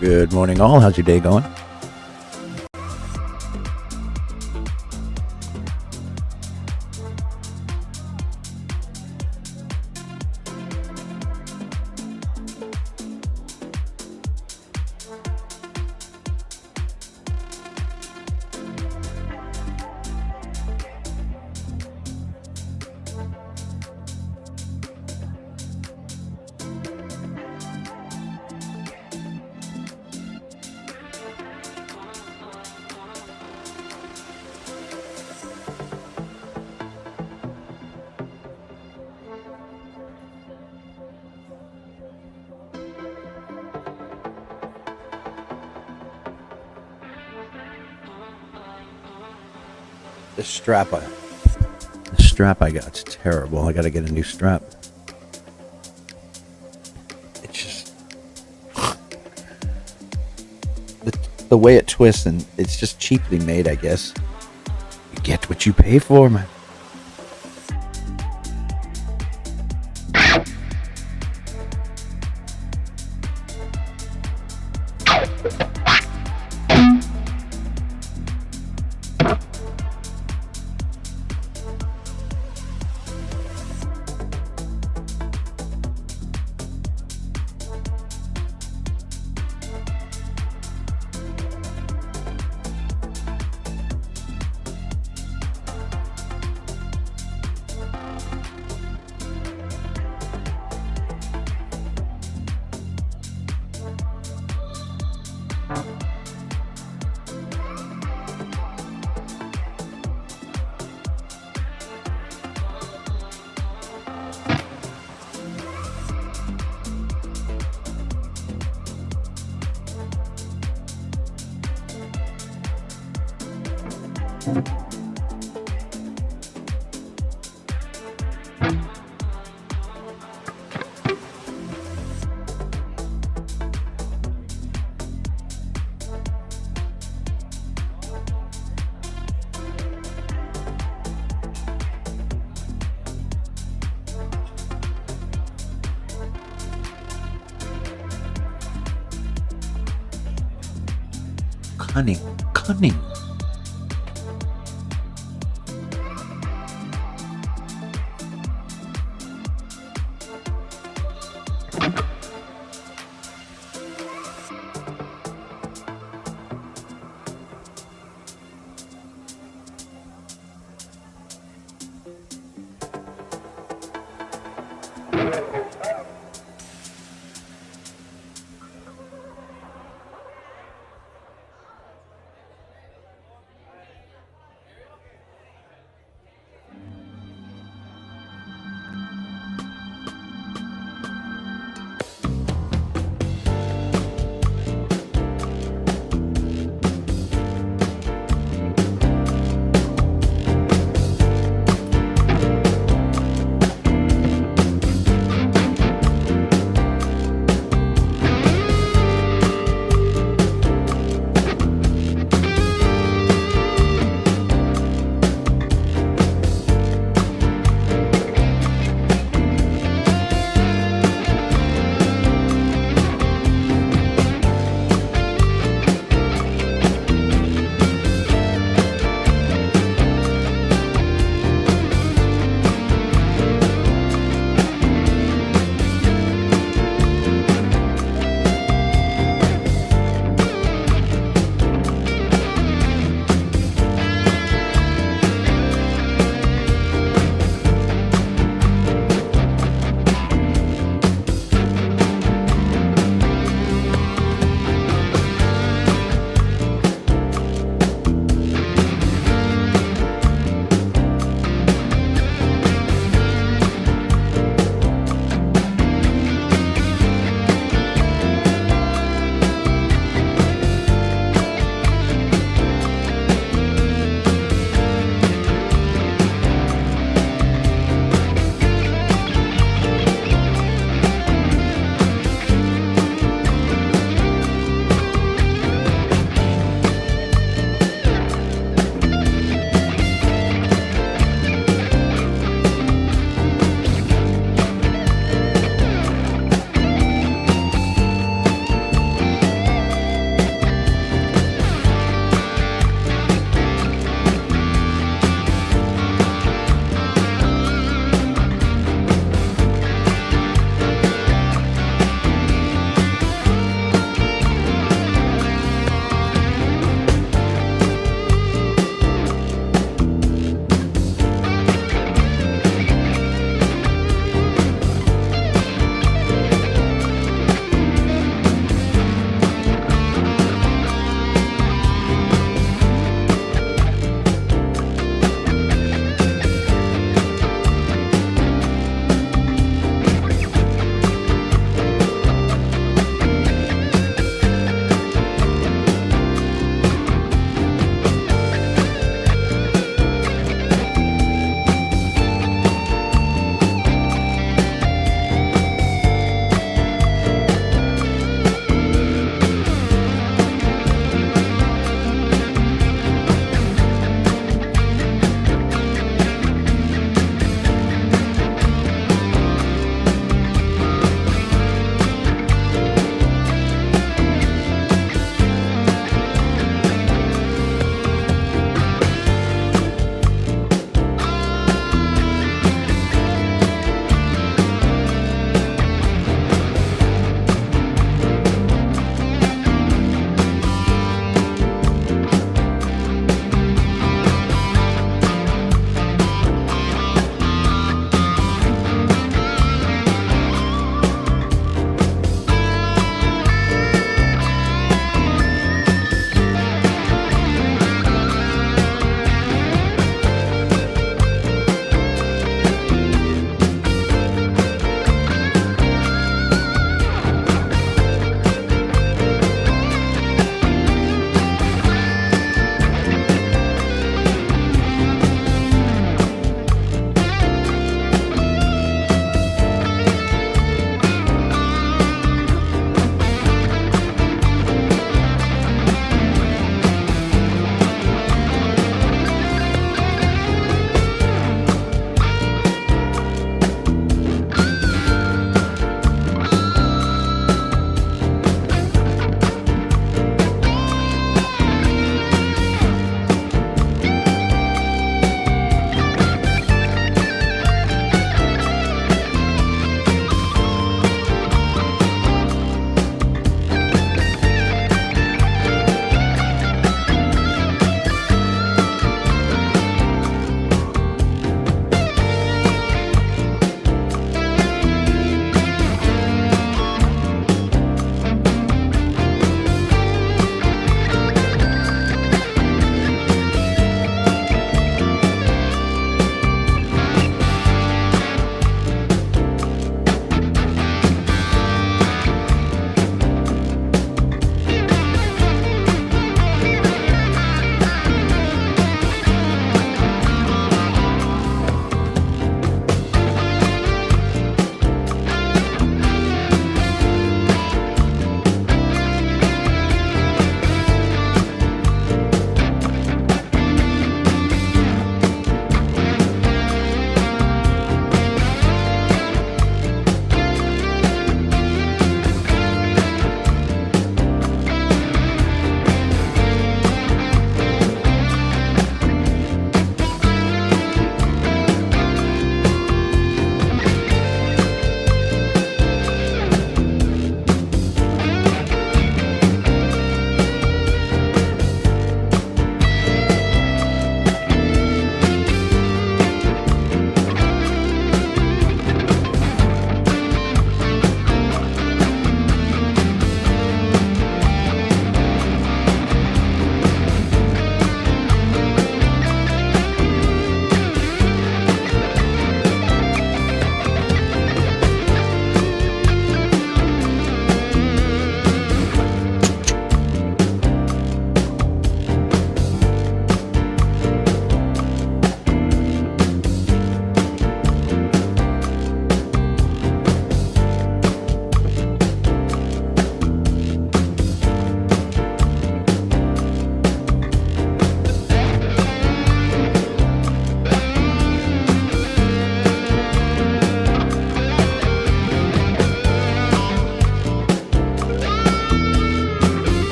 Good morning, all. How's your day going? The strap I got's terrible. I gotta get a new strap. It's just the way it twists, and it's just cheaply made, I guess. You get what you pay for, man. Cunning.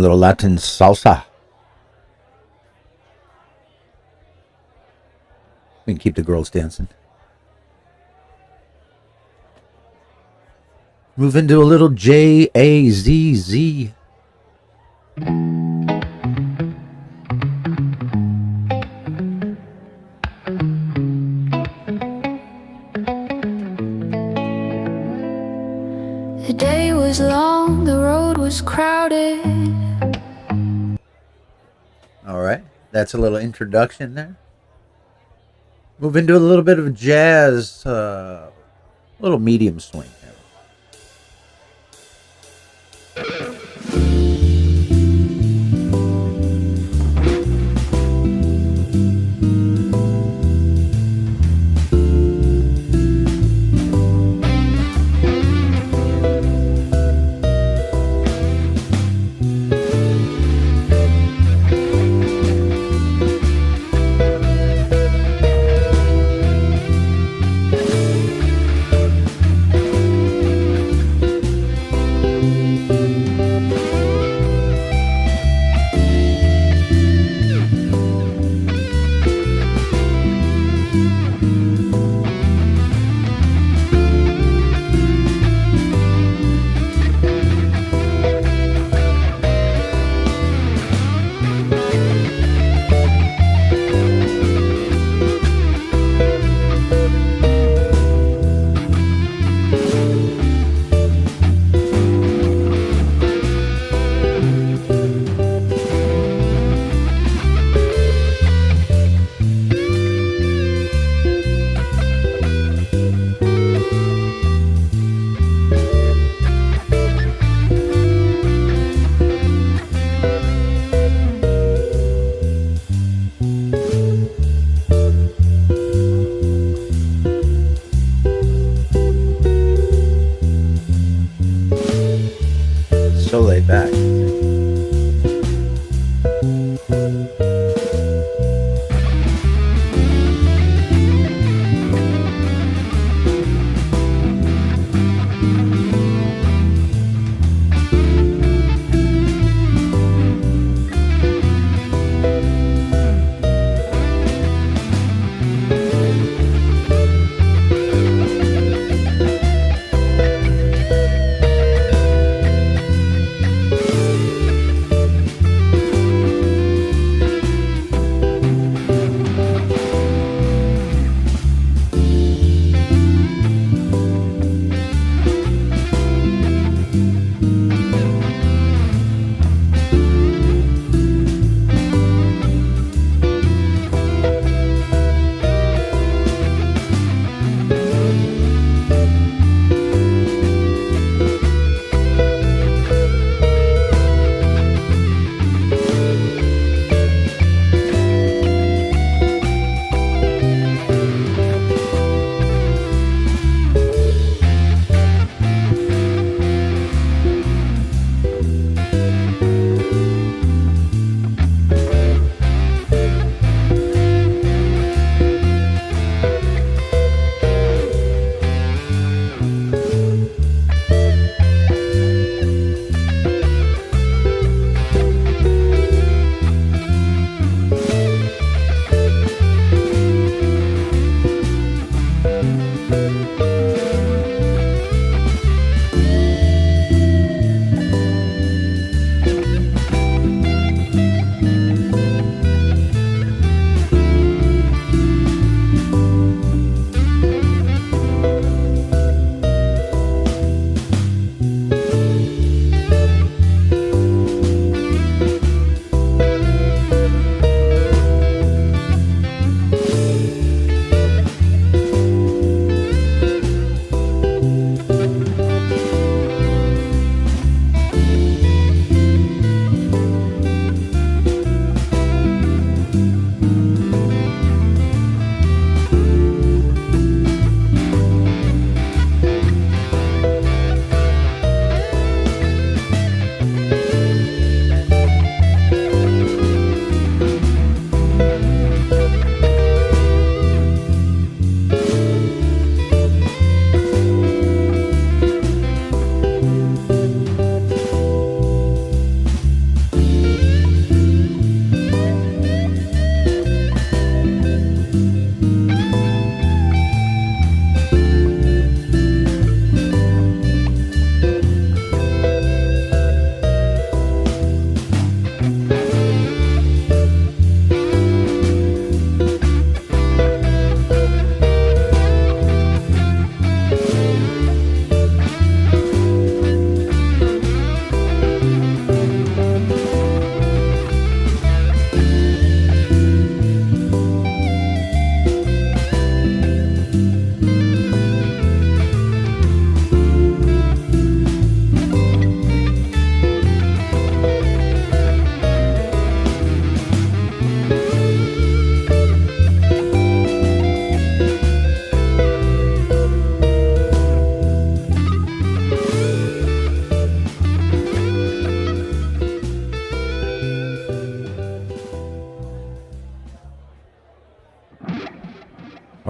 A little Latin salsa. We can keep the girls dancing. Move into a little J-A-Z-Z. The day was long, the road was crowded. All right, that's a little introduction there. Move into a little bit of jazz, a little medium swing there.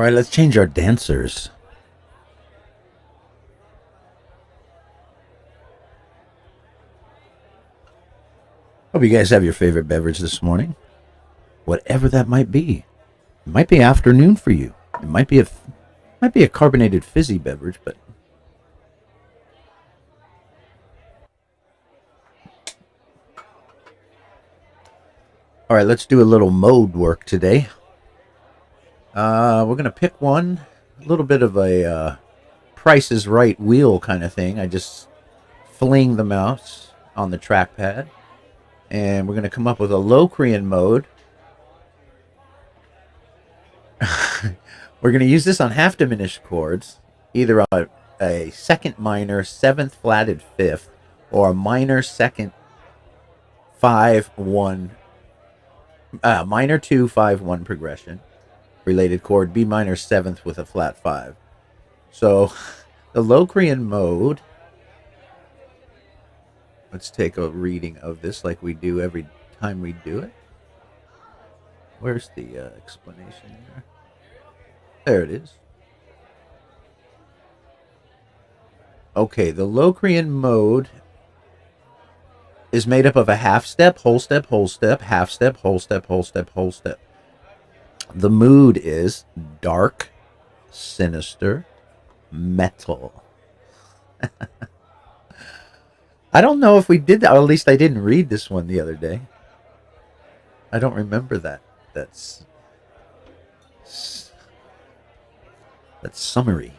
All right, let's change our dancers. Hope you guys have your favorite beverage this morning, whatever that might be. It might be afternoon for you. It might be a carbonated fizzy beverage, but all right, let's do a little mode work today. We're gonna pick one, a little bit of a Price is Right wheel kind of thing. I just fling the mouse on the trackpad, and we're gonna come up with a Locrian mode. We're gonna use this on half diminished chords, either on a second minor, seventh flatted fifth, or a minor second 5-1. Minor 2-5-1 progression, related chord, B minor 7th with a flat 5. So the Locrian mode, let's take a reading of this like we do every time we do it. Where's the explanation there? There it is. Okay, the Locrian mode is made up of a half step, whole step, whole step, half step, whole step, whole step, whole step. The mood is dark, sinister, metal. I don't know if we did that, or at least I didn't read this one the other day. I don't remember that. That's summary.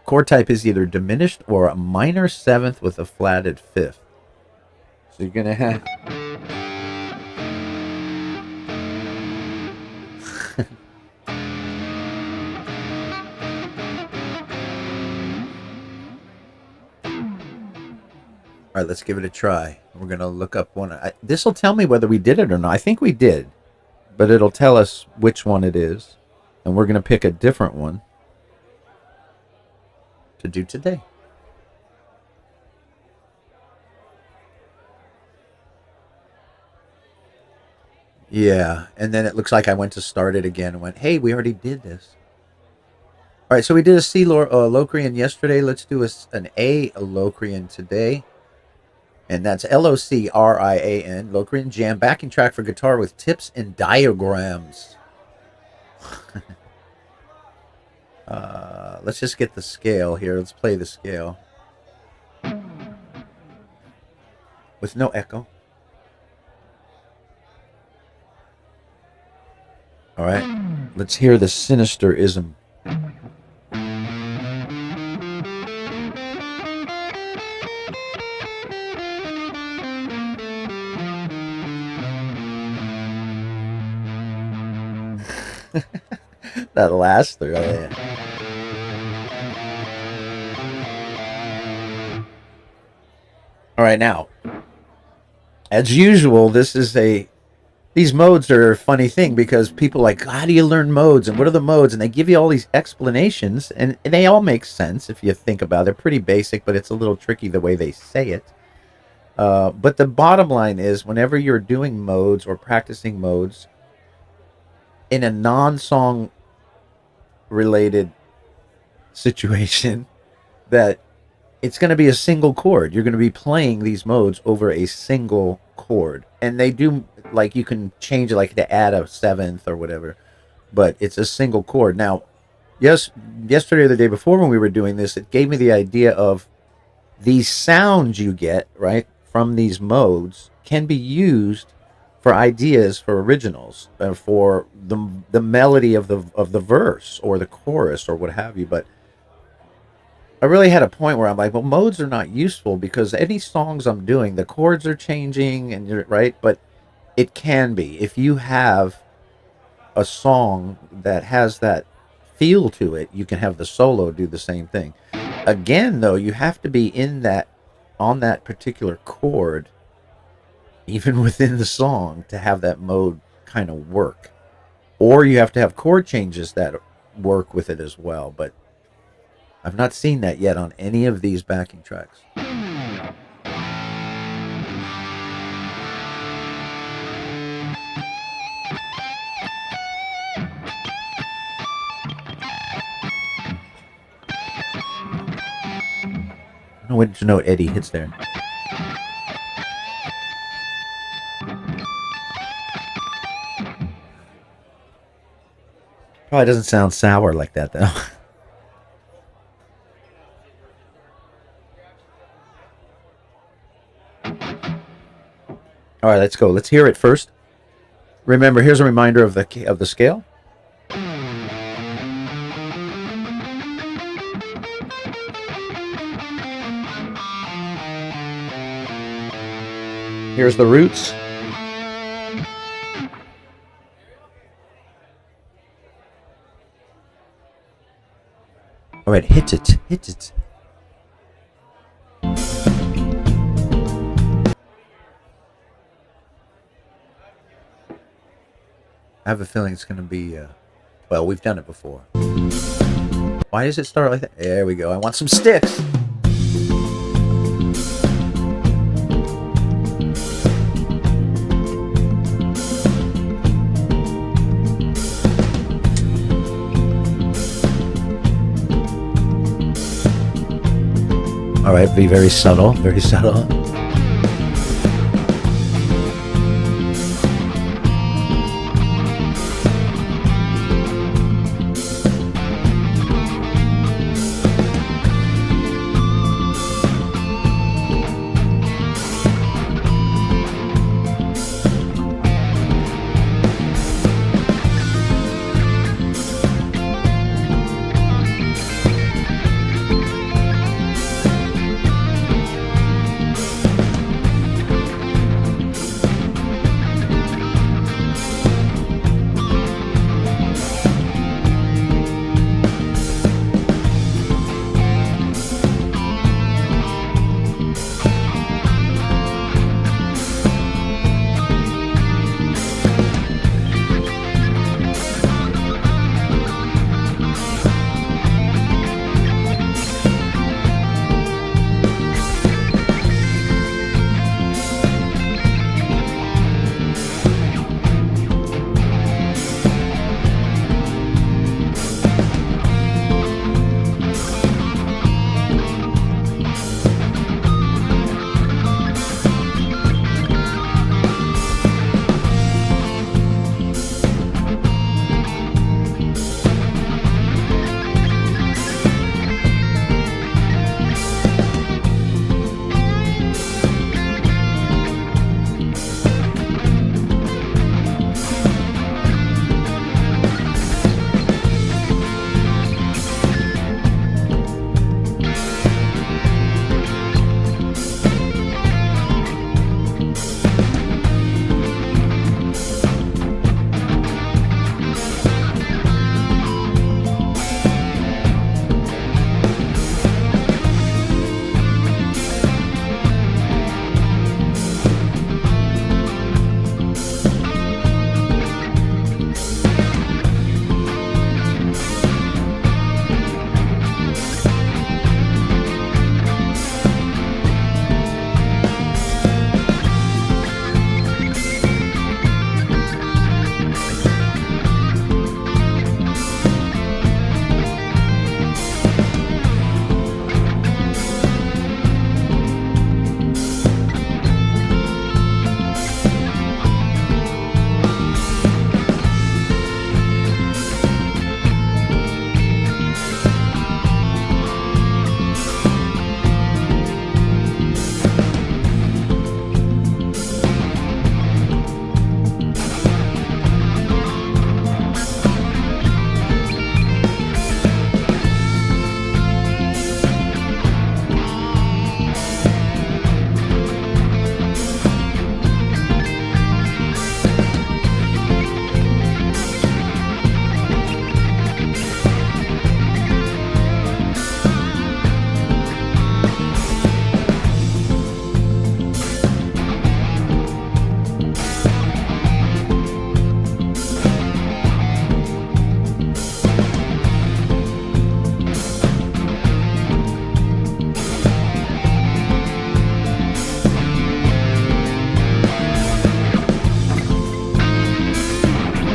Chord type is either diminished or a minor 7th with a flatted 5th. So you're going to have... All right, let's give it a try. We're going to look up one. This will tell me whether we did it or not. I think we did, but it'll tell us which one it is. And we're going to pick a different one to do today. Yeah, and then it looks like I went to start it again and went, hey, we already did this. All right, so we did a C Locrian yesterday. Let's do an A Locrian today. And that's Locrian, Locrian Jam, backing track for guitar with tips and diagrams. Let's just get the scale here. Let's play the scale. With no echo. All right, let's hear the sinisterism. That last three. Oh, yeah. All right, now, as usual, these modes are a funny thing because people are like, how do you learn modes and what are the modes? And they give you all these explanations and they all make sense if you think about it. They're pretty basic, but it's a little tricky the way they say it. But the bottom line is whenever you're doing modes or practicing modes in a non-song related situation, that it's going to be a single chord. You're going to be playing these modes over a single chord. And they do, like, you can change it, like, to add a 7th or whatever, but it's a single chord. Now, yesterday or the day before when we were doing this, it gave me the idea of these sounds you get, right, from these modes can be used for ideas for originals, for the melody of the verse or the chorus or what have you. But I really had a point where I'm like, well, modes are not useful because any songs I'm doing, the chords are changing, and you're right. But it can be if you have a song that has that feel to it. You can have the solo do the same thing. Again, though, you have to be on that particular chord, even within the song, to have that mode kind of work. Or you have to have chord changes that work with it as well. But I've not seen that yet on any of these backing tracks. know which note Eddie hits there. Probably doesn't sound sour like that, though. All right, let's go. Let's hear it first. Remember, here's a reminder of the scale. Here's the roots. All right, hit it, hit it. I have a feeling it's going to be, well, we've done it before. Why does it start like that? There we go. I want some sticks. All right, be very subtle, very subtle.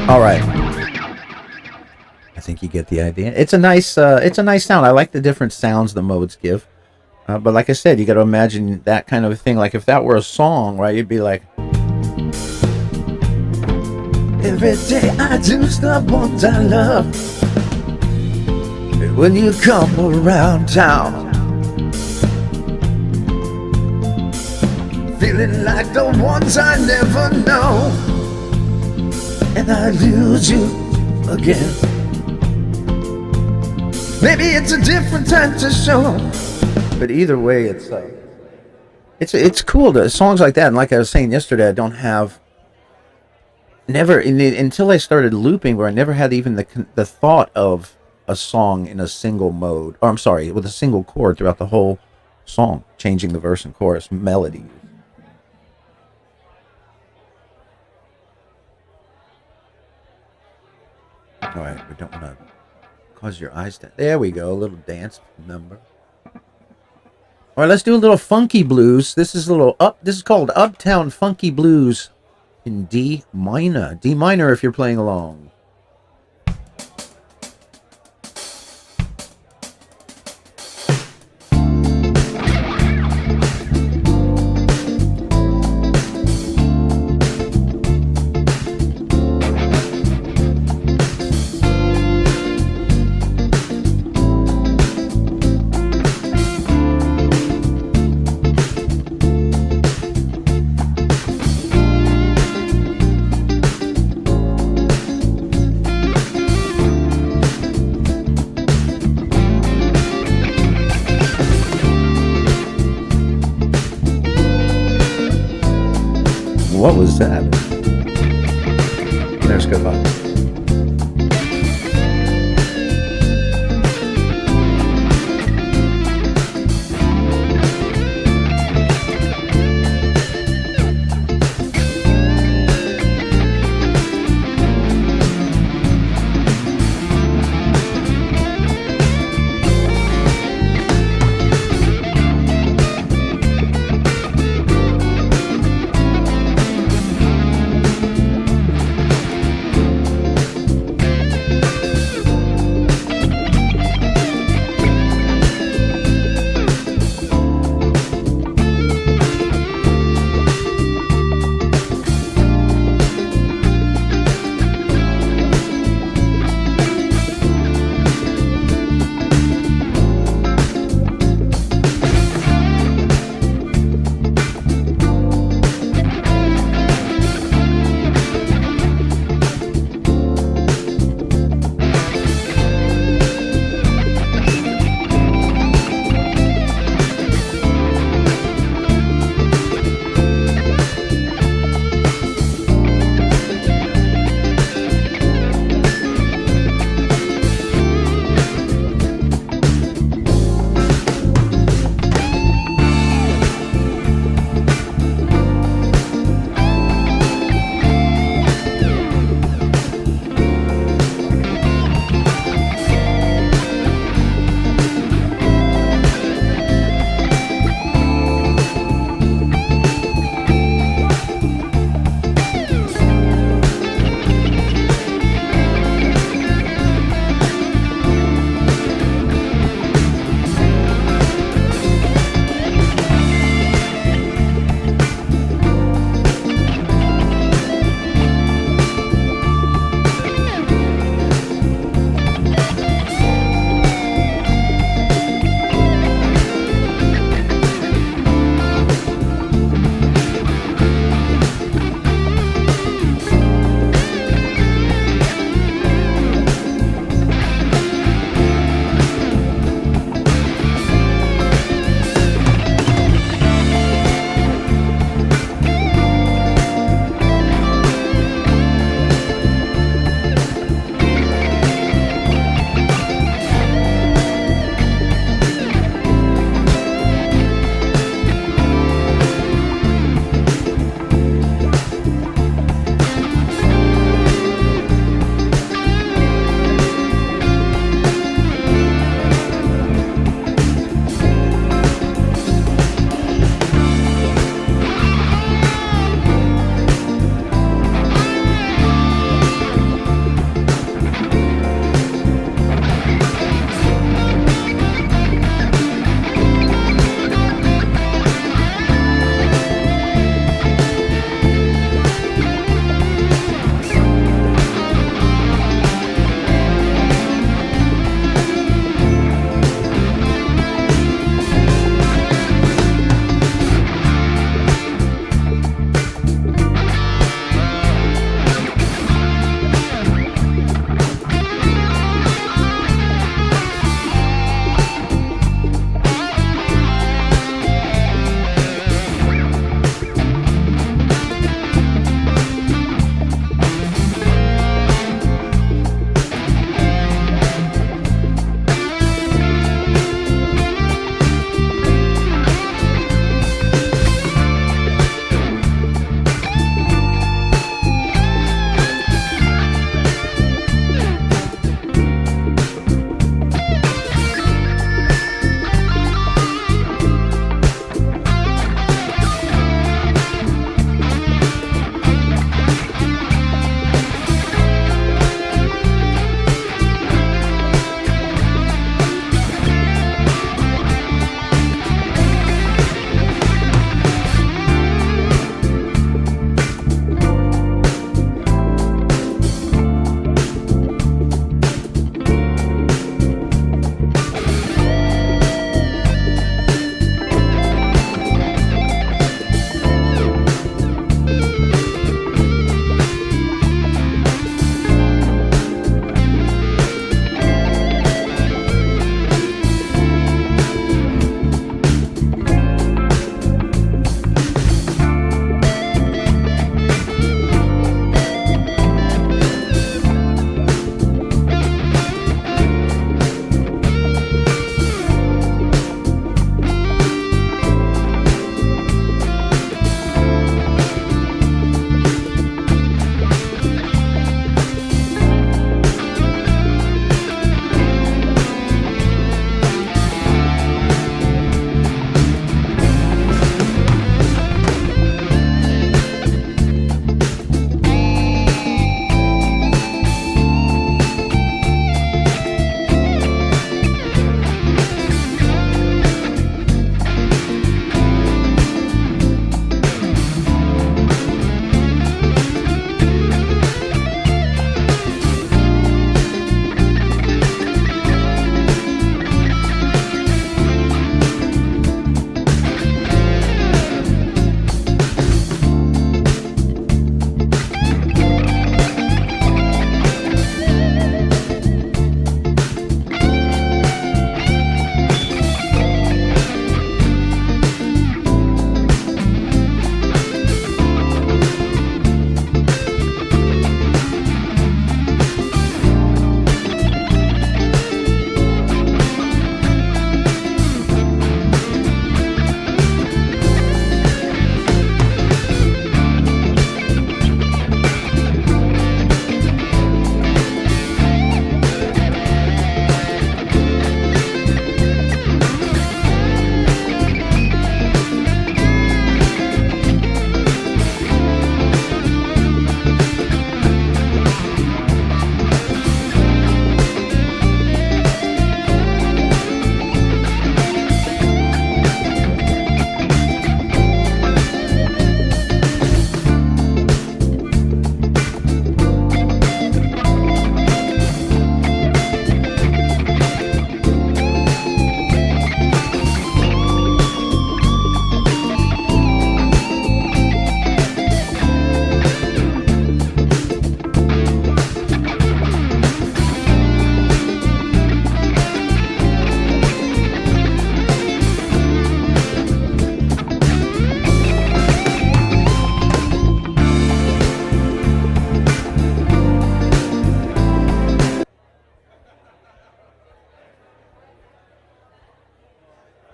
All right. I think you get the idea. It's a nice sound. I like the different sounds the modes give. But like I said, you got to imagine that kind of thing. Like if that were a song, right? You'd be like, every day I do the ones I love. When you come around town, feeling like the ones I never know, and I lose you again. Maybe it's a different time to show, but either way, it's cool. To songs like that, and like I was saying yesterday, I don't have never until I started looping, where I never had even the thought of a song in a single mode, or I'm sorry, with a single chord throughout the whole song, changing the verse and chorus melody. All right, we don't want to cause your eyes to. There we go, a little dance number. All right, let's do a little funky blues. This is a little up. This is called Uptown Funky Blues in D minor. D minor if you're playing along. What was that? There's goodbye.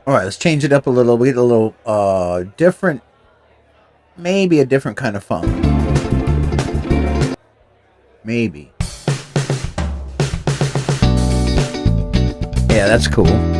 All right, let's change it up a little. We get a little different, maybe a different kind of funk. Maybe. Yeah, that's cool.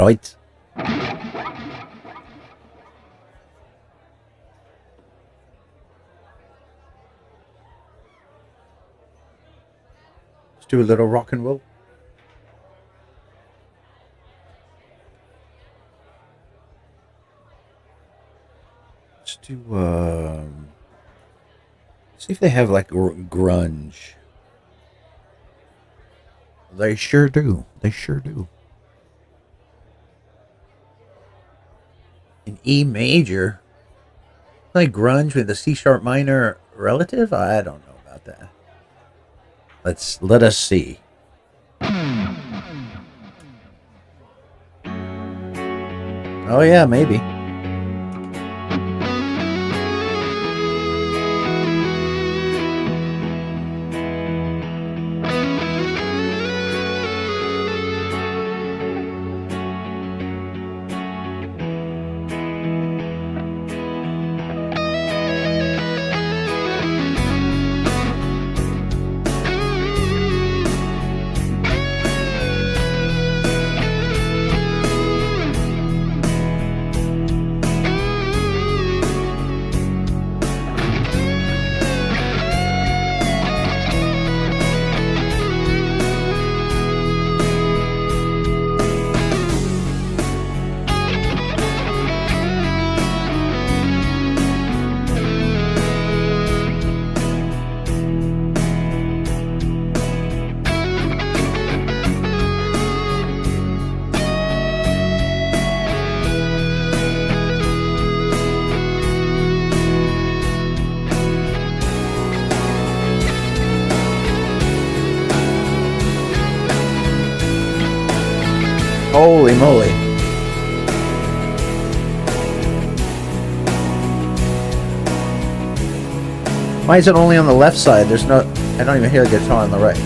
Right. Let's do a little rock and roll. Let's do see if they have like grunge. They sure do. They sure do. An E major? Like grunge with a C sharp minor relative? I don't know about that. Let us see. Oh yeah, maybe. Holy moly. Why is it only on the left side? There's no... I don't even hear a guitar on the right.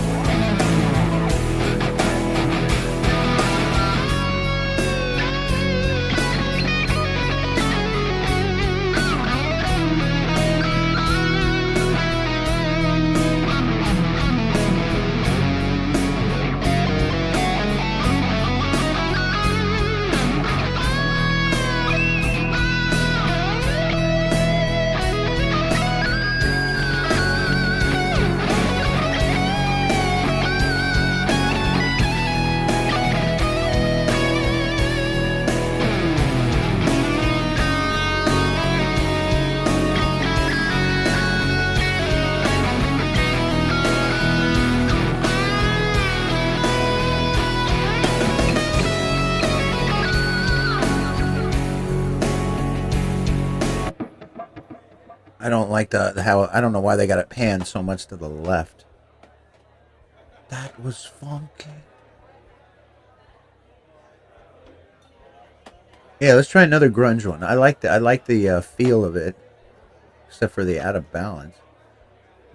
I don't like how I don't know why they got it panned so much to the left. That was funky. Yeah, let's try another grunge one. I like the feel of it, except for the out of balance.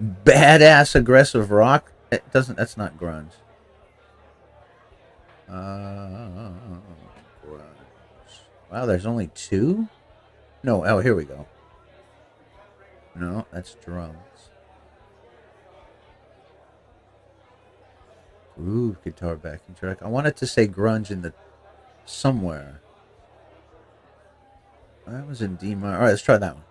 Badass aggressive rock. It doesn't. That's not grunge. Grunge. Wow, there's only two. No. Oh, here we go. No, that's drums. Groove guitar backing track. I wanted to say grunge in the somewhere. That was in D minor. All right, let's try that one.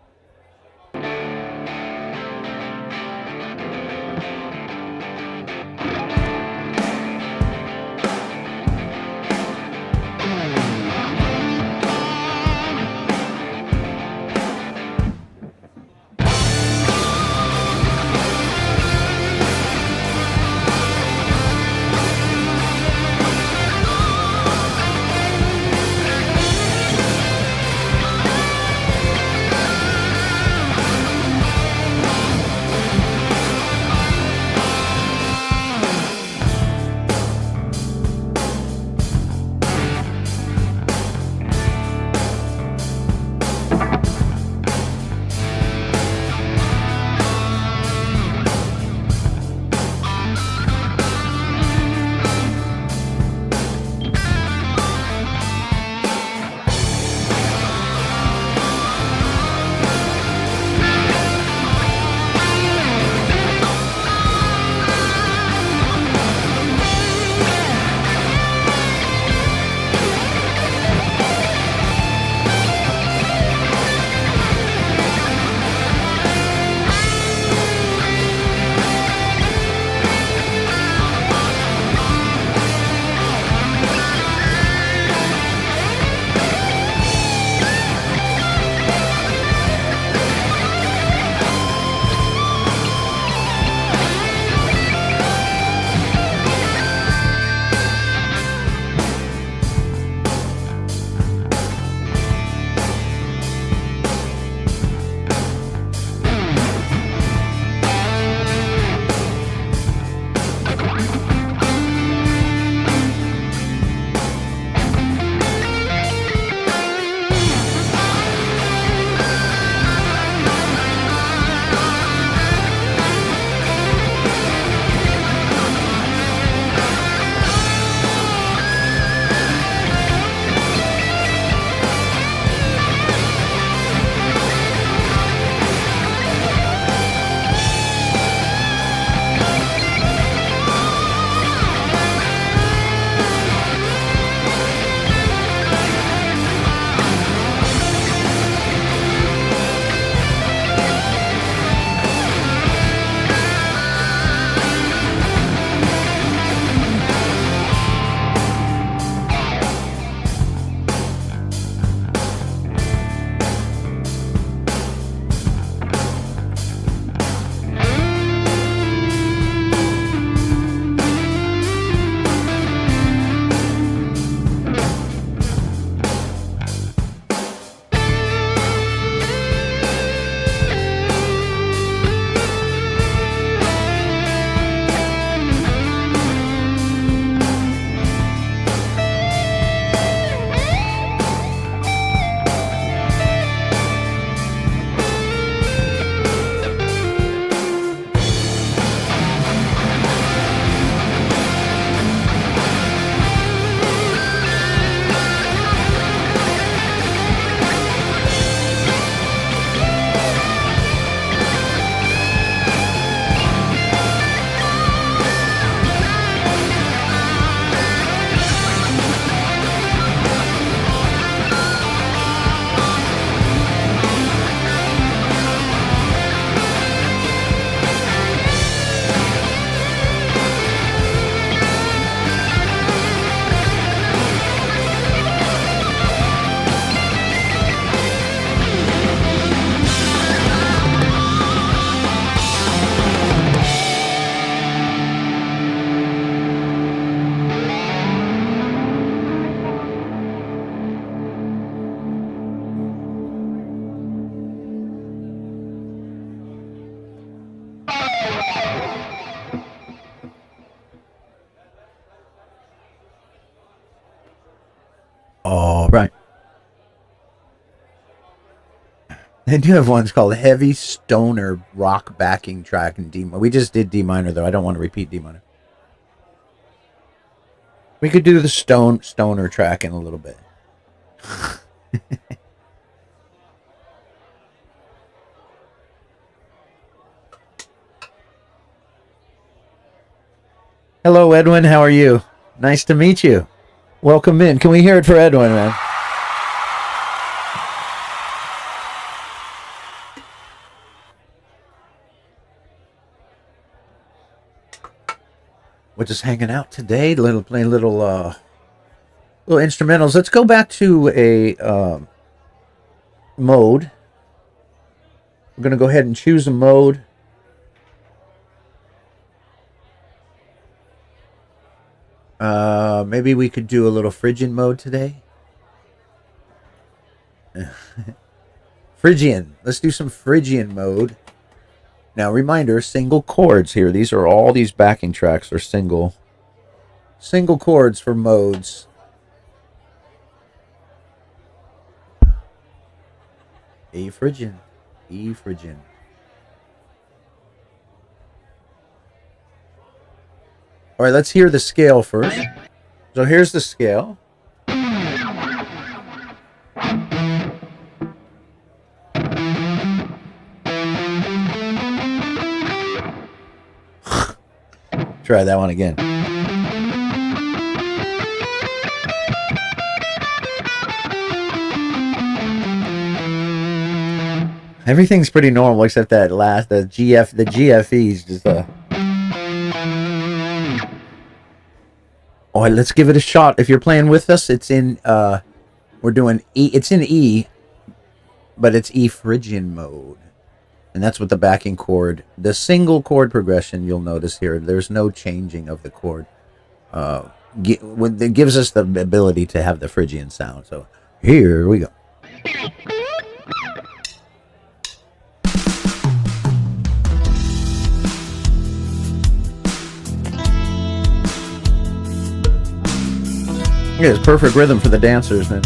They do have ones called Heavy Stoner Rock Backing Track in D minor. We just did D minor though. I don't want to repeat D minor. We could do the stoner track in a little bit. Hello, Edwin. How are you? Nice to meet you. Welcome in. Can we hear it for Edwin, man? We're just hanging out today, playing little instrumentals. Let's go back to a mode. We're gonna go ahead and choose a mode. Maybe we could do a little Phrygian mode today. Phrygian. Let's do some Phrygian mode. Now, reminder, single chords here. These are all these backing tracks are single chords for modes. A Phrygian, E Phrygian. All right, let's hear the scale first. So here's the scale. Try that one again. Everything's pretty normal except that last, the GFEs just Oh, let's give it a shot. If you're playing with us, it's in we're doing E, it's in E, but it's E Phrygian mode. And that's what the backing chord, the single chord progression, you'll notice here, there's no changing of the chord. It gives us the ability to have the Phrygian sound. So here we go. Yeah, it's perfect rhythm for the dancers then.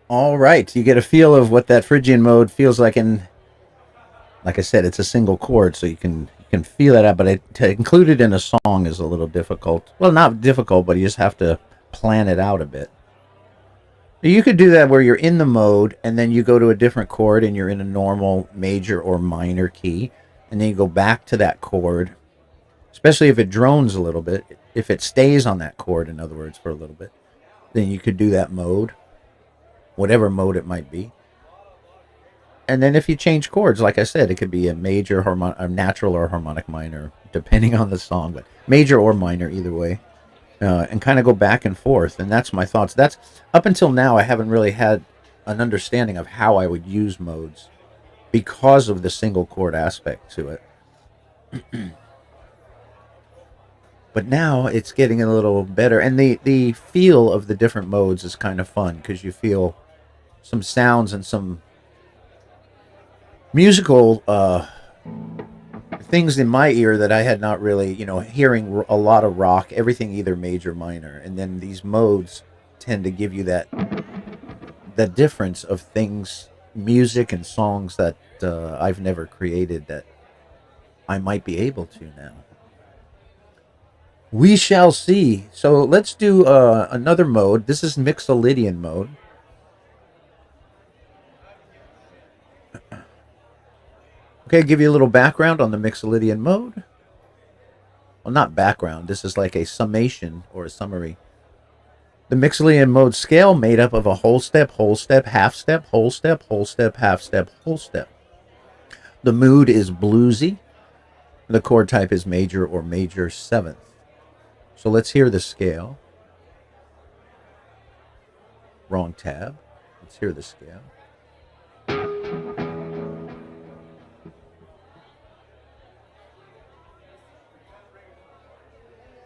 All right, you get a feel of what that Phrygian mode feels like, and like I said, it's a single chord, so you can feel it out. But to include it in a song is a little difficult. Well, not difficult, but you just have to plan it out a bit. You could do that where you're in the mode, and then you go to a different chord, and you're in a normal major or minor key, and then you go back to that chord. Especially if it drones a little bit, if it stays on that chord, in other words, for a little bit, then you could do that mode, whatever mode it might be. And then if you change chords, like I said, it could be a major harmonic, a natural or harmonic minor, depending on the song, but major or minor either way, and kind of go back and forth. And that's my thoughts. That's up until now, I haven't really had an understanding of how I would use modes because of the single chord aspect to it. But now it's getting a little better, and the feel of the different modes is kind of fun because you feel some sounds and some musical things in my ear that I had not really, hearing a lot of rock, everything either major, minor, and then these modes tend to give you that difference of things, music and songs that I've never created that I might be able to now. We shall see. So let's do another mode. This is Mixolydian mode. Okay, give you a little background on the Mixolydian mode. Well, not background. This is like a summation or a summary. The Mixolydian mode scale made up of a whole step, half step, whole step, half step, whole step. The mood is bluesy. The chord type is major or major seventh. So let's hear the scale. Wrong tab. Let's hear the scale.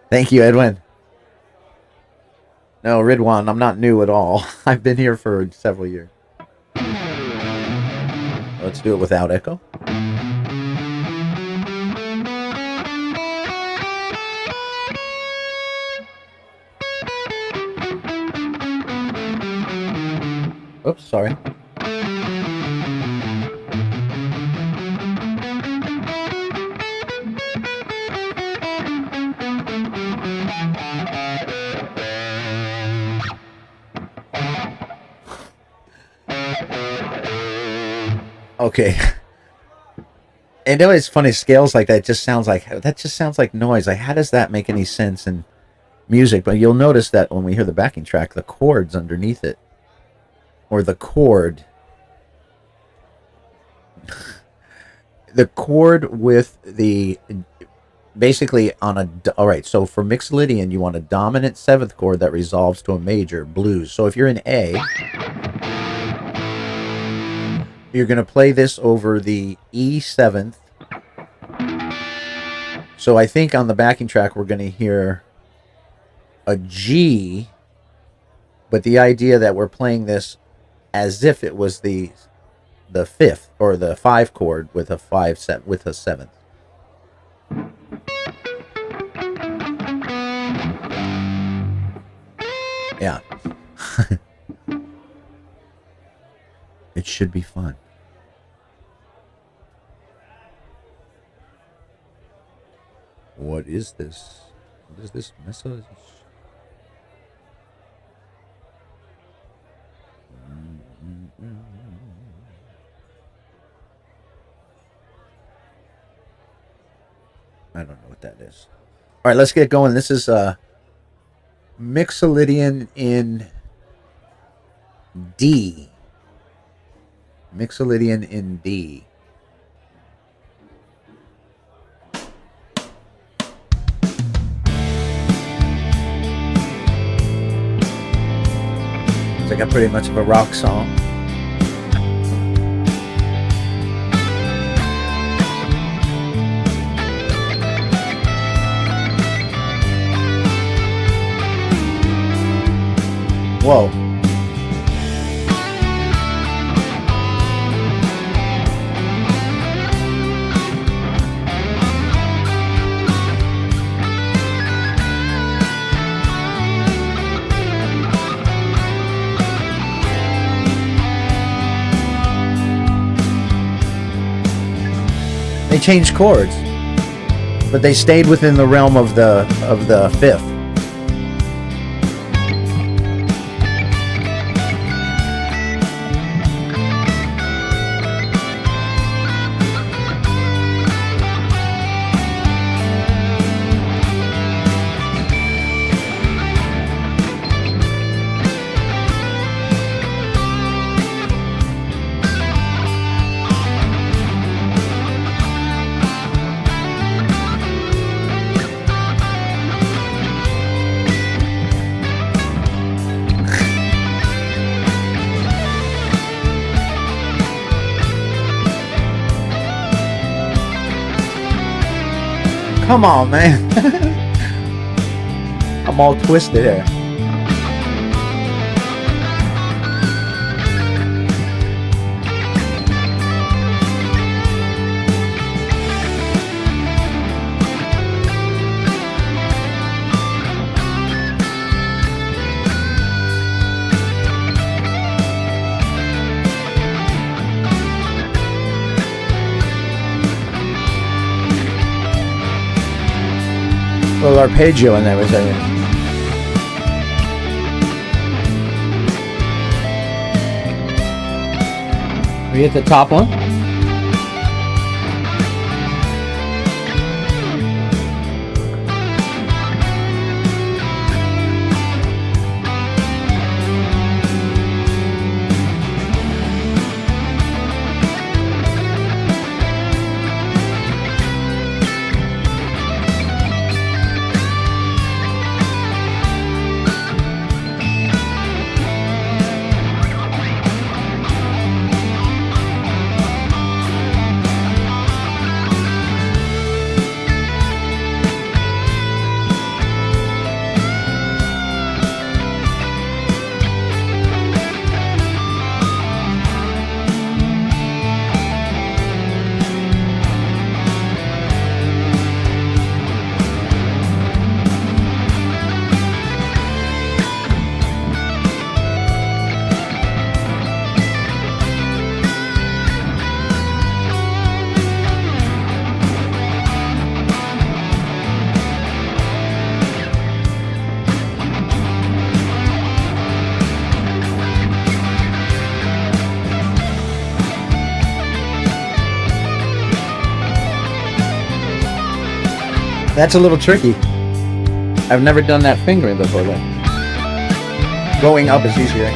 Thank you, Edwin. No, Ridwan, I'm not new at all. I've been here for several years. Let's do it without echo. Oops, sorry. Okay. And you know, it's funny, scales like that just sounds like noise. Like, how does that make any sense in music? But you'll notice that when we hear the backing track, the chords underneath it, or the chord, the chord with the, basically on a, all right, so for Mixolydian, you want a dominant seventh chord that resolves to a major, blues. So if you're in A, you're going to play this over the E seventh. So I think on the backing track, we're going to hear a G, but the idea that we're playing this as if it was the fifth or the five chord with a with a seventh. Yeah. It should be fun. What is this? What is this message? I don't know what that is. All right, let's get going. This is Mixolydian in D. Mixolydian in D. It's like a pretty much of a rock song. Whoa. changed chords, but they stayed within the realm of the fifth. Come on, man. I'm all twisted here. Little arpeggio and everything. We hit the top one. That's a little tricky. I've never done that fingering before, though. Going up is easier.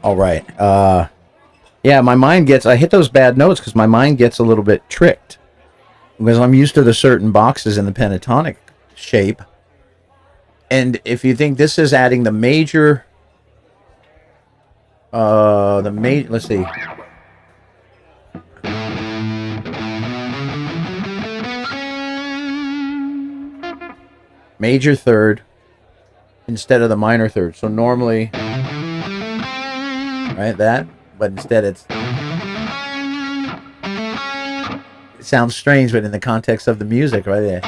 All right. Yeah, my mind gets, I hit those bad notes because my mind gets a little bit tricked. Because I'm used to the certain boxes in the pentatonic shape. And if you think this is adding the major, let's see. Major third instead of the minor third. So normally, right, that, but instead it's sounds strange, but in the context of the music, right there.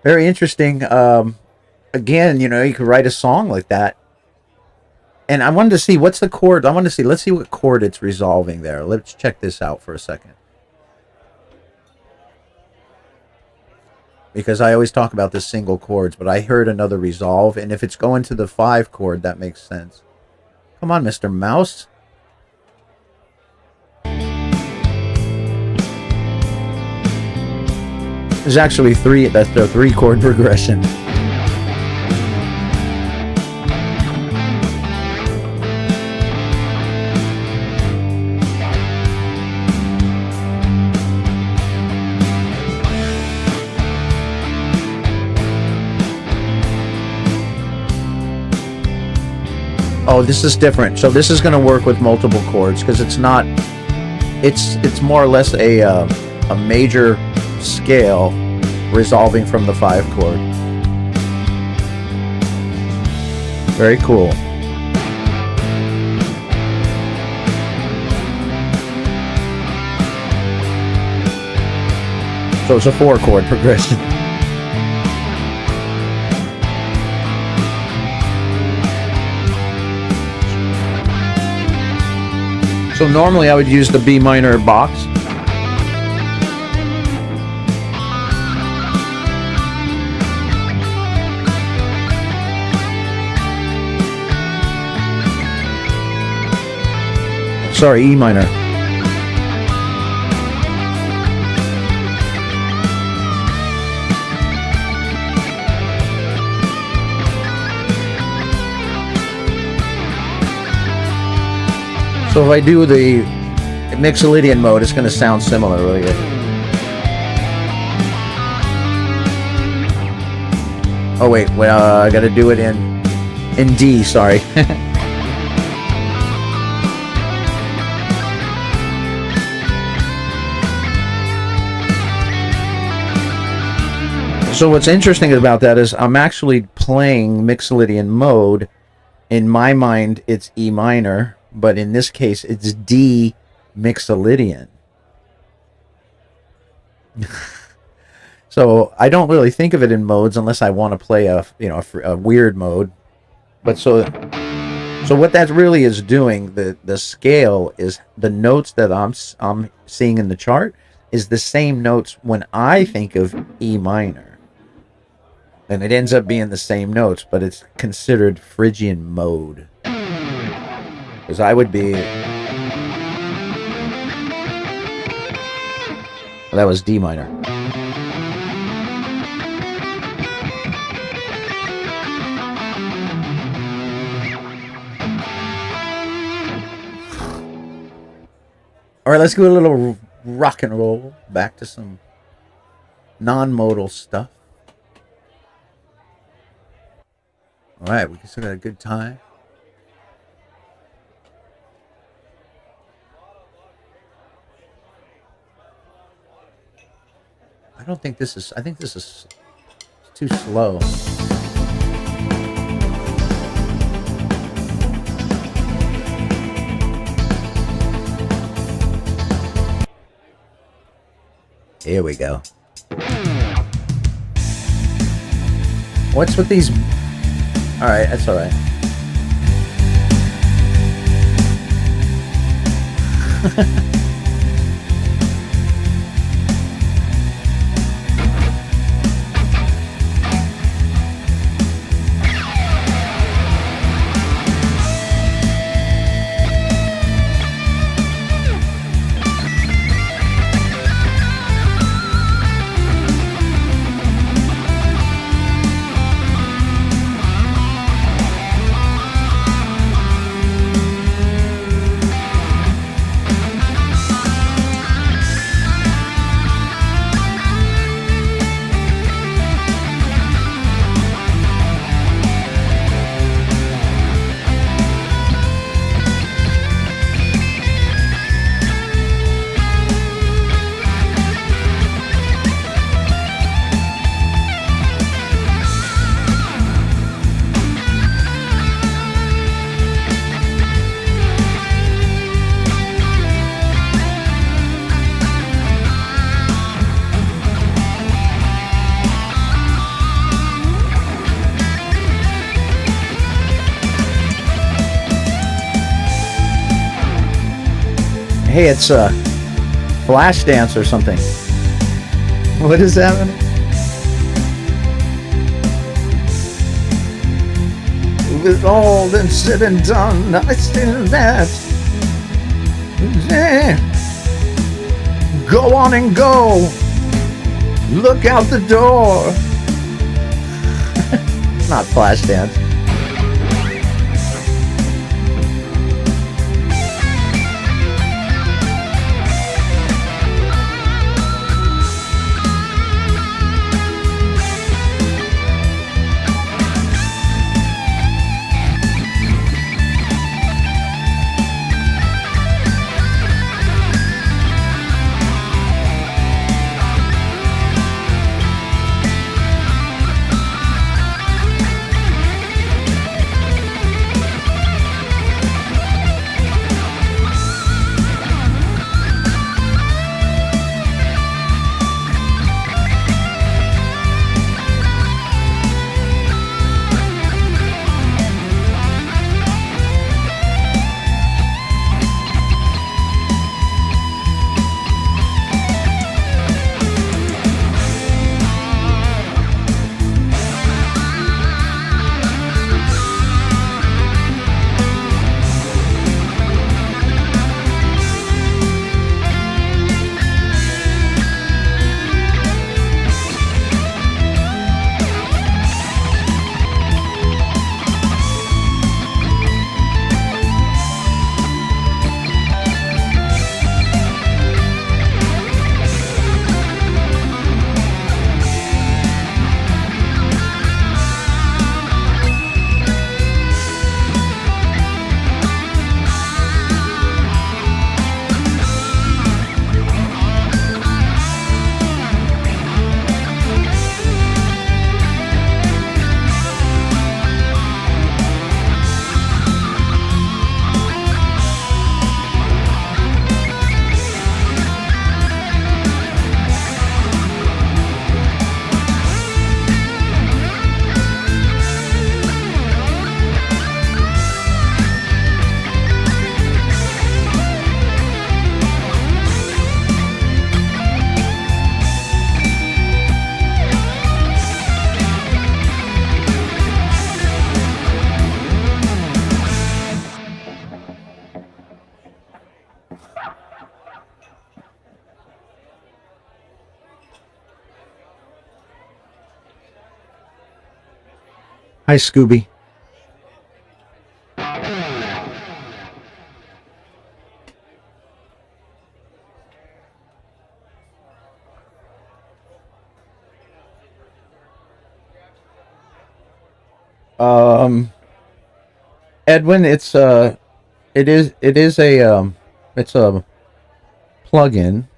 Very interesting. Again, you know, you could write a song like that. And I wanted to see what's the chord. I wanted to see. Let's see what chord it's resolving there. Let's check this out for a second. Because I always talk about the single chords, but I heard another resolve. And if it's going to the 5 chord, that makes sense. Come on, Mr. Mouse. There's actually 3. That's the 3 chord progression. Oh, this is different. So this is going to work with multiple chords because it's not. It's more or less a major scale resolving from the 5 chord. Very cool. So it's a 4 chord progression. So normally I would use the B minor box. Sorry, E minor. So if I do the Mixolydian mode, it's going to sound similar, really good. Oh wait, well, I got to do it in D. Sorry. So what's interesting about that is I'm actually playing Mixolydian mode. In my mind, it's E minor, but in this case, it's D Mixolydian. So I don't really think of it in modes unless I want to play a weird mode. But so what that really is doing, the scale is the notes that I'm seeing in the chart is the same notes when I think of E minor. And it ends up being the same notes, but it's considered Phrygian mode. Because I would be... Well, that was D minor. All right, let's do a little rock and roll. Back to some non-modal stuff. All right, we still got a good time. I don't think this is... I think this is too slow. Here we go. What's with these... Alright, that's alright. Hey, it's Flash Dance or something. What is happening? With all that's said and done, I still that. Go on and go. Look out the door. Not Flashdance. Hi, Scooby. Edwin, it's it is a it's a plugin.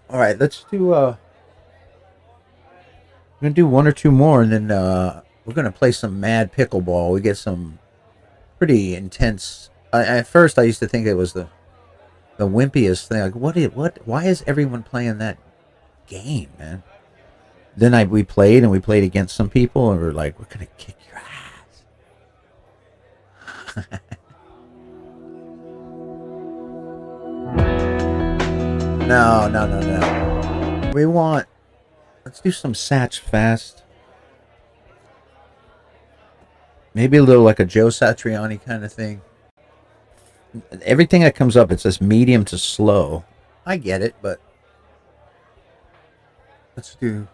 All right, let's do I'm gonna do one or two more, and then we're gonna play some mad pickleball. We get some pretty intense. At first, I used to think it was the wimpiest thing. Like, what? Why is everyone playing that game, man? Then we played against some people, and we're like, we're gonna kick your ass. No. Let's do some Satch Fast. Maybe a little like a Joe Satriani kind of thing. Everything that comes up, it says medium to slow. I get it, but let's do.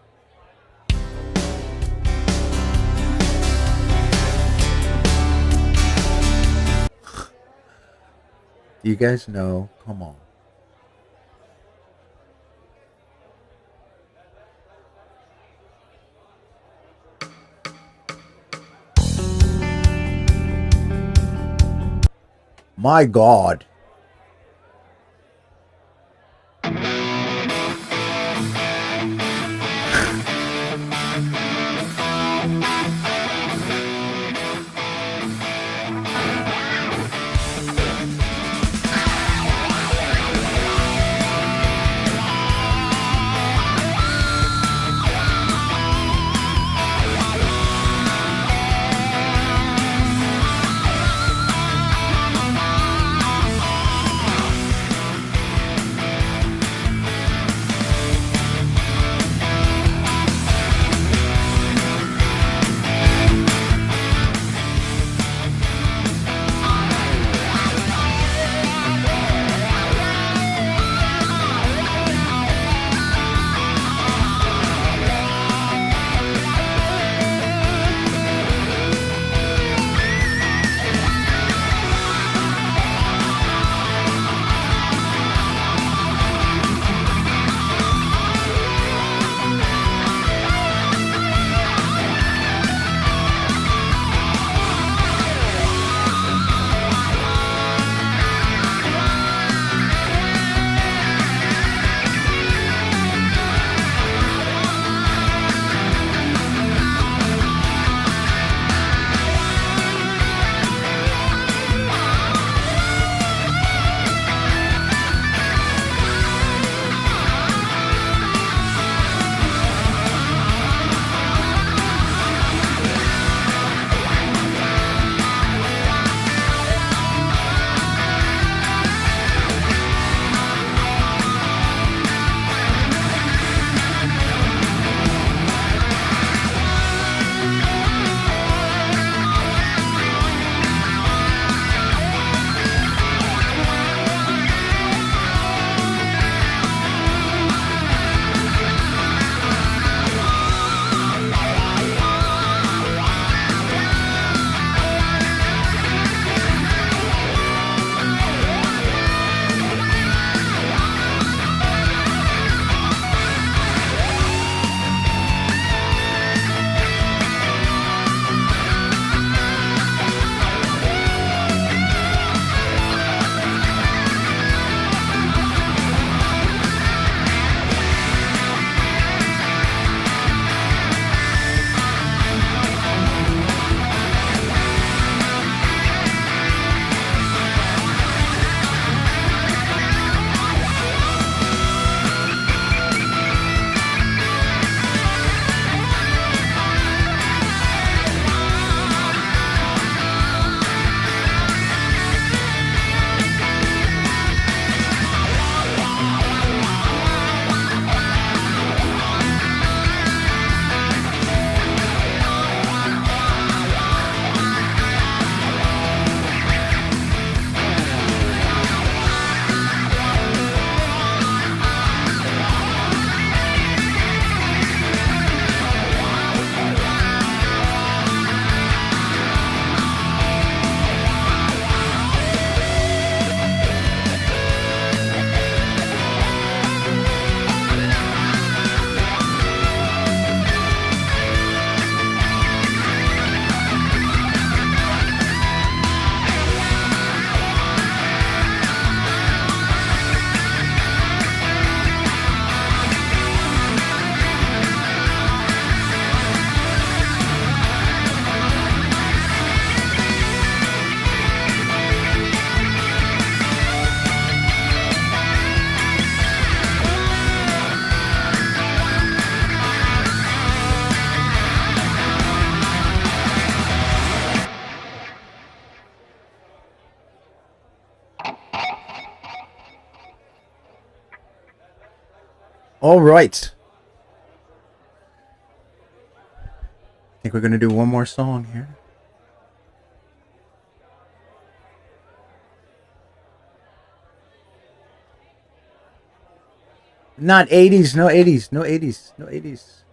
Do you guys know? Come on. My God. All right. I think we're going to do one more song here. Not 80s, no 80s, no 80s, no 80s.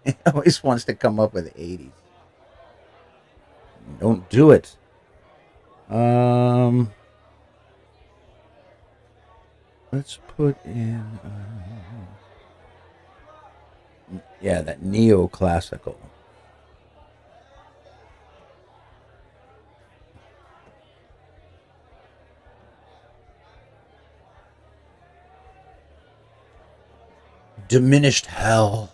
He always wants to come up with 80s. Don't do it. Let's put in yeah, that neoclassical. Diminished Hell.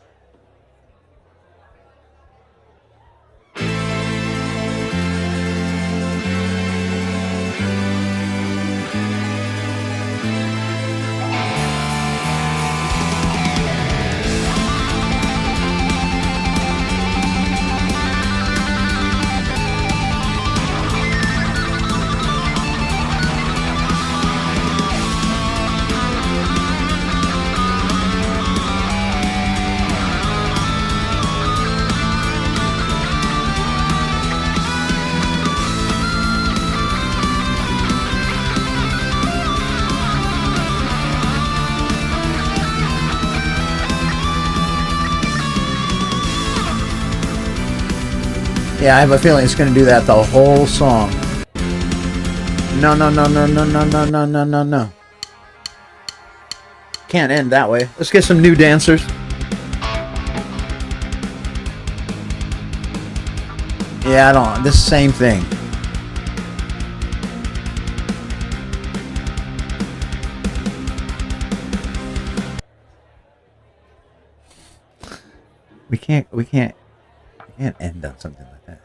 Yeah, I have a feeling it's going to do that the whole song. No, no, no, no, no, no, no, no, no, no, no. Can't end that way. Let's get some new dancers. Yeah, I don't. This same thing. We can't end on something like that.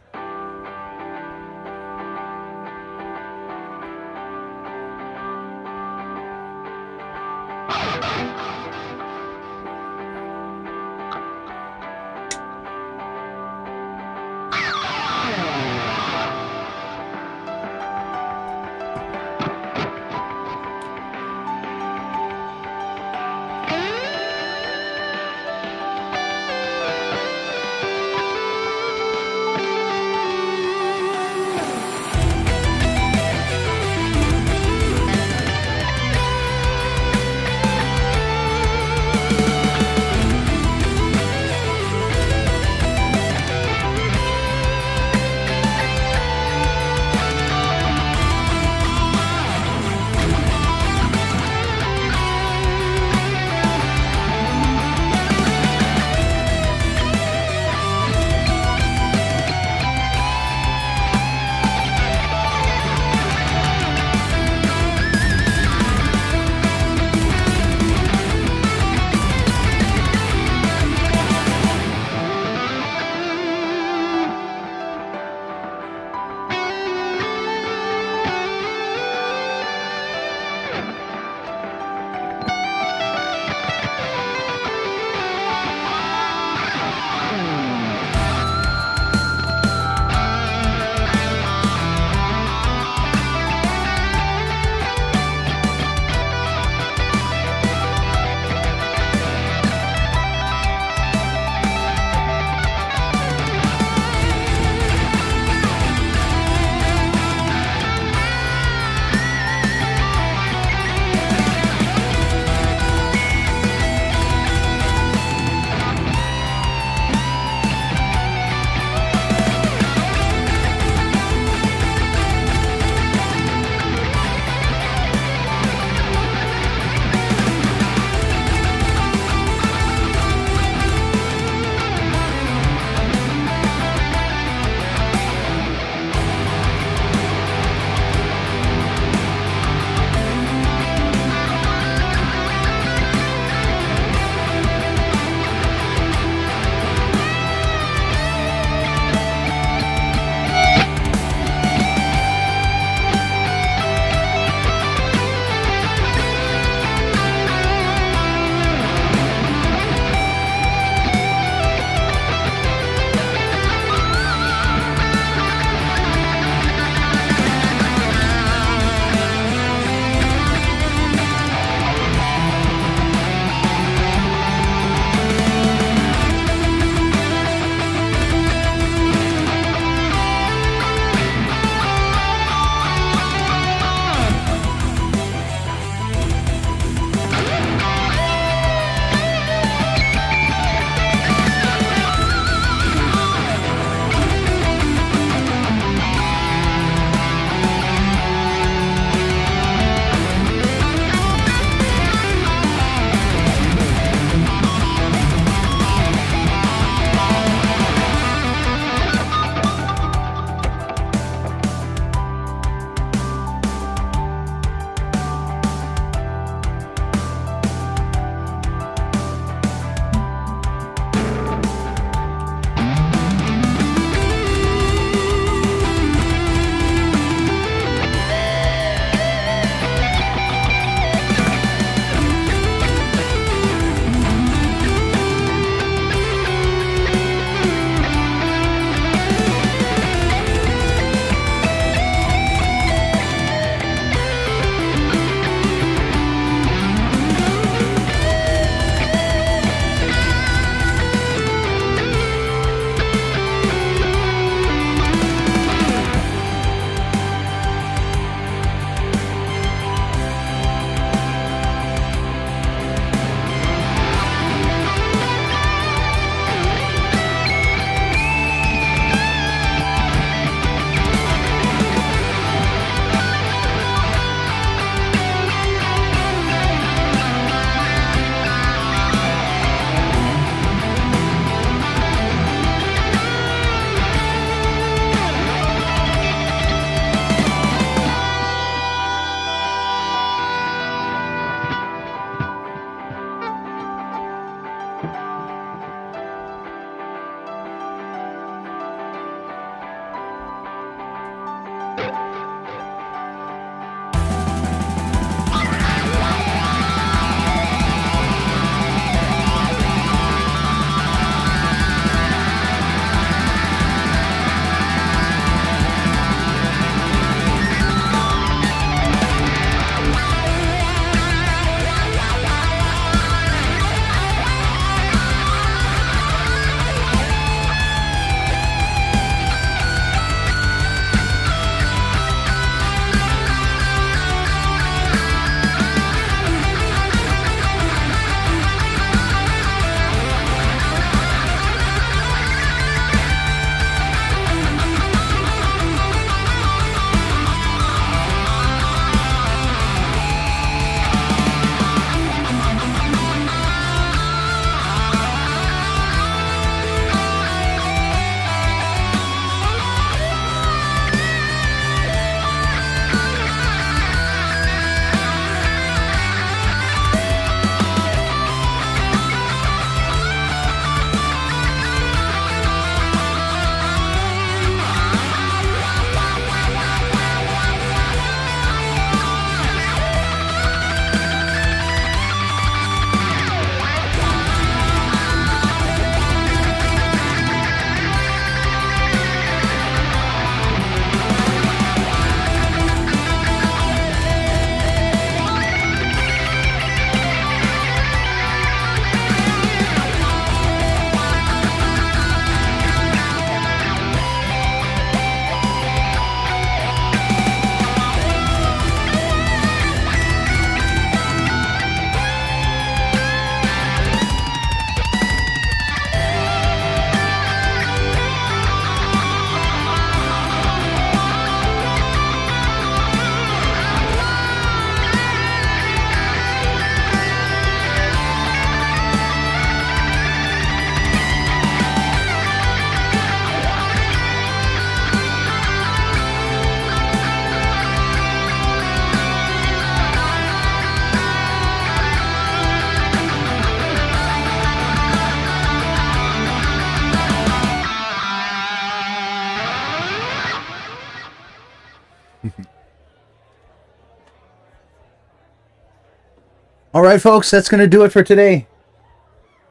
All right, folks, that's going to do it for today.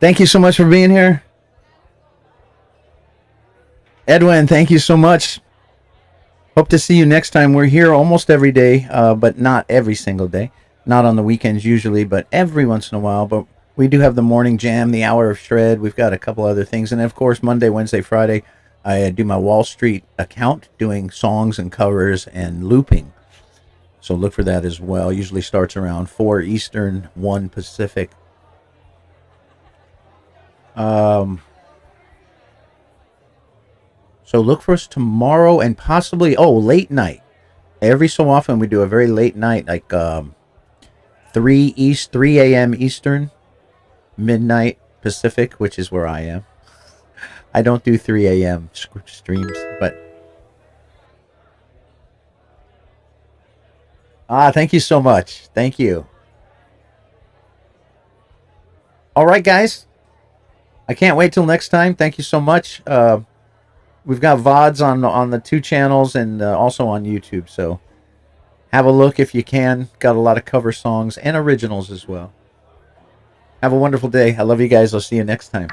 Thank you so much for being here. Edwin, thank you so much. Hope to see you next time. We're here almost every day, but not every single day. Not on the weekends usually, but every once in a while. But we do have the morning jam, the hour of shred. We've got a couple other things. And of course, Monday, Wednesday, Friday, I do my Wall Street account doing songs and covers and looping. So look for that as well. Usually starts around 4 Eastern, 1 Pacific. So look for us tomorrow and possibly, late night. Every so often we do a very late night, like 3 a.m. Eastern, midnight Pacific, which is where I am. I don't do 3 a.m. streams, but thank you so much. Thank you. All right, guys. I can't wait till next time. Thank you so much. We've got VODs on the 2 channels and also on YouTube. So have a look if you can. Got a lot of cover songs and originals as well. Have a wonderful day. I love you guys. I'll see you next time.